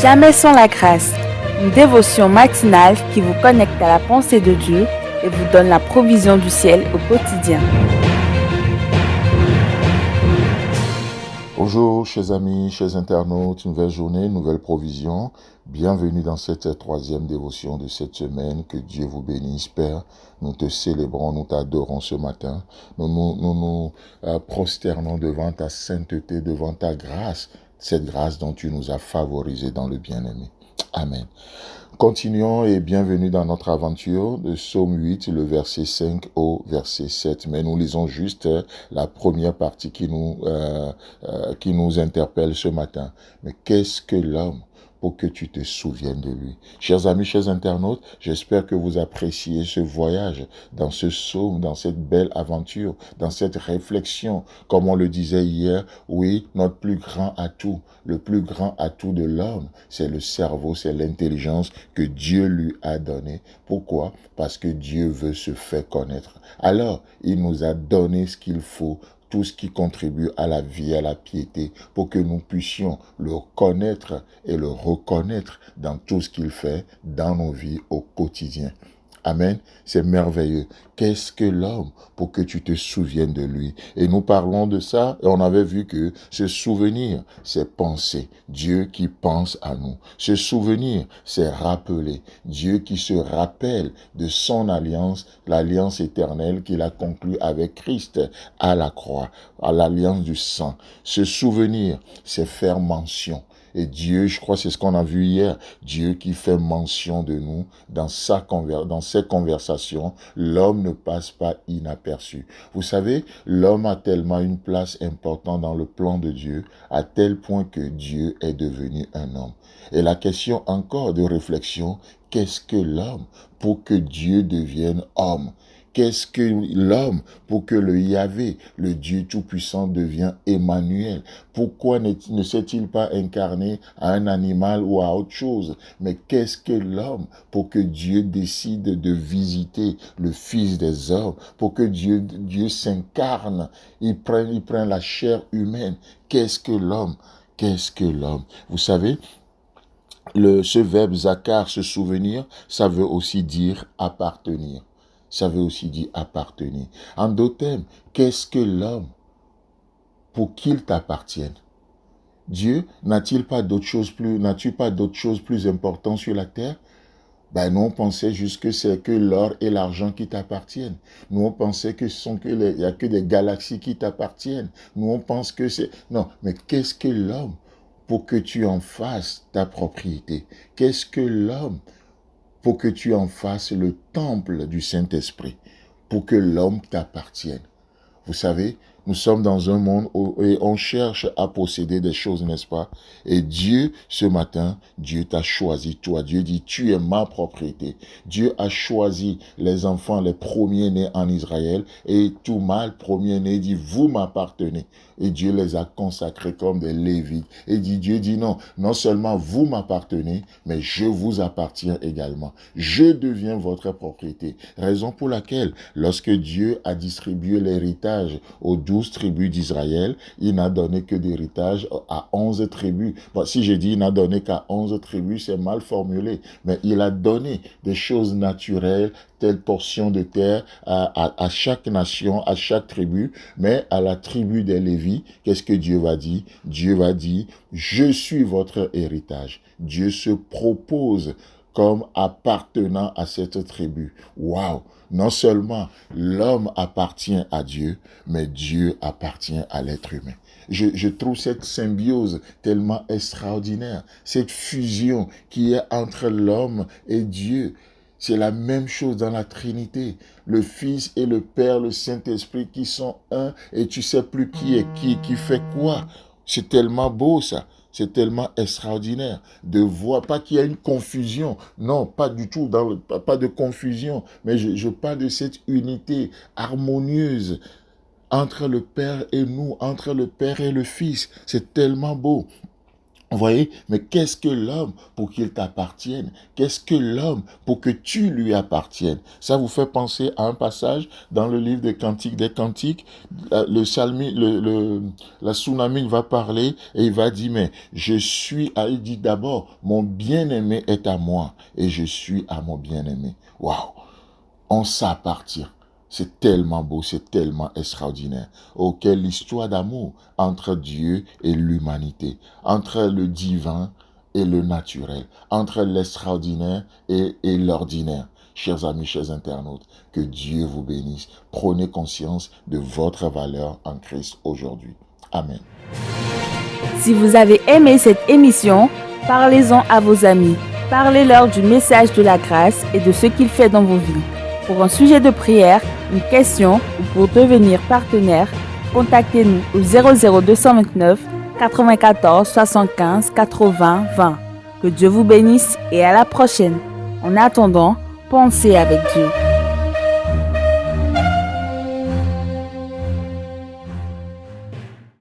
Jamais sans la grâce, une dévotion matinale qui vous connecte à la pensée de Dieu et vous donne la provision du ciel au quotidien. Bonjour, chers amis, chers internautes, nouvelle journée, nouvelle provision. Bienvenue dans cette troisième dévotion de cette semaine. Que Dieu vous bénisse, Père. Nous te célébrons, nous t'adorons ce matin. Nous prosternons devant ta sainteté, devant ta grâce, cette grâce dont tu nous as favorisés dans le bien-aimé. Amen. Continuons et bienvenue dans notre aventure de Psaume 8, le verset 5 au verset 7. Mais nous lisons juste la première partie qui nous interpelle ce matin. Mais qu'est-ce que l'homme pour que tu te souviennes de lui? Chers amis, chers internautes, j'espère que vous appréciez ce voyage dans ce psaume, dans cette belle aventure, dans cette réflexion. Comme on le disait hier, oui, notre plus grand atout, le plus grand atout de l'homme, c'est le cerveau, c'est l'intelligence que Dieu lui a donnée. Pourquoi? Parce que Dieu veut se faire connaître. Alors, il nous a donné ce qu'il faut, tout ce qui contribue à la vie, à la piété, pour que nous puissions le connaître et le reconnaître dans tout ce qu'il fait dans nos vies au quotidien. Amen. C'est merveilleux. Qu'est-ce que l'homme pour que tu te souviennes de lui? Et nous parlons de ça et on avait vu que ce souvenir, c'est penser. Dieu qui pense à nous. Ce souvenir, c'est rappeler. Dieu qui se rappelle de son alliance, l'alliance éternelle qu'il a conclue avec Christ à la croix, à l'alliance du sang. Ce souvenir, c'est faire mention. Et Dieu, je crois, c'est ce qu'on a vu hier, Dieu qui fait mention de nous dans ses conversations, l'homme ne passe pas inaperçu. Vous savez, l'homme a tellement une place importante dans le plan de Dieu, à tel point que Dieu est devenu un homme. Et la question encore de réflexion, qu'est-ce que l'homme pour que Dieu devienne homme? Qu'est-ce que l'homme pour que le Yahvé, le Dieu Tout-Puissant, devienne Emmanuel? Pourquoi ne s'est-il pas incarné à un animal ou à autre chose? Mais qu'est-ce que l'homme pour que Dieu décide de visiter le Fils des hommes? Pour que Dieu s'incarne, il prend la chair humaine. Qu'est-ce que l'homme? Qu'est-ce que l'homme? Vous savez, ce verbe zakar, se souvenir, ça veut aussi dire appartenir. Ça veut aussi dire appartenir. En d'autres termes, qu'est-ce que l'homme pour qu'il t'appartienne? Dieu n'a-t-il pas d'autre chose plus importantes sur la terre? Ben, nous, on pensait juste que c'est que l'or et l'argent qui t'appartiennent. Nous, on pensait que il y a que des galaxies qui t'appartiennent. Nous, on pense que c'est... Non, mais qu'est-ce que l'homme pour que tu en fasses ta propriété? Qu'est-ce que l'homme pour que tu en fasses le temple du Saint-Esprit? Pour que l'homme t'appartienne. Vous savez, nous sommes dans un monde où on cherche à posséder des choses, n'est-ce pas? Et Dieu, ce matin, Dieu t'a choisi, toi. Dieu dit, tu es ma propriété. Dieu a choisi les enfants, les premiers-nés en Israël, et tout mâle premier-né dit, vous m'appartenez. Et Dieu les a consacrés comme des Lévites. Et Dieu dit, non, non seulement vous m'appartenez, mais je vous appartiens également. Je deviens votre propriété. Raison pour laquelle, lorsque Dieu a distribué l'héritage aux 12 tribus d'Israël, il n'a donné que d'héritage à 11 tribus. Bon, si je dis il n'a donné qu'à 11 tribus, c'est mal formulé. Mais il a donné des choses naturelles, telle portion de terre à chaque nation, à chaque tribu. Mais à la tribu des Lévites, qu'est-ce que Dieu va dire? Dieu va dire, je suis votre héritage. Dieu se propose comme appartenant à cette tribu. Waouh! Non seulement l'homme appartient à Dieu, mais Dieu appartient à l'être humain. Je trouve cette symbiose tellement extraordinaire, cette fusion qui est entre l'homme et Dieu. C'est la même chose dans la Trinité. Le Fils et le Père, le Saint-Esprit qui sont un et tu sais plus qui est qui fait quoi. C'est tellement beau ça. C'est tellement extraordinaire de voir, pas qu'il y a une confusion, non, pas du tout, pas de confusion, mais je parle de cette unité harmonieuse entre le Père et nous, entre le Père et le Fils. C'est tellement beau. Vous voyez, mais qu'est-ce que l'homme pour qu'il t'appartienne? Qu'est-ce que l'homme pour que tu lui appartiennes? Ça vous fait penser à un passage dans le livre des Cantiques des Cantiques. La tsunami va parler et il va dire, mais il dit d'abord, mon bien-aimé est à moi et je suis à mon bien-aimé. Waouh! On s'appartient. C'est tellement beau, c'est tellement extraordinaire. Oh, quelle histoire d'amour entre Dieu et l'humanité, entre le divin et le naturel, entre l'extraordinaire et l'ordinaire. Chers amis, chers internautes, que Dieu vous bénisse. Prenez conscience de votre valeur en Christ aujourd'hui. Amen. Si vous avez aimé cette émission, parlez-en à vos amis. Parlez-leur du message de la grâce et de ce qu'il fait dans vos vies. Pour un sujet de prière, une question ou pour devenir partenaire, contactez-nous au 00229 94 75 80 20. Que Dieu vous bénisse et à la prochaine. En attendant, pensez avec Dieu.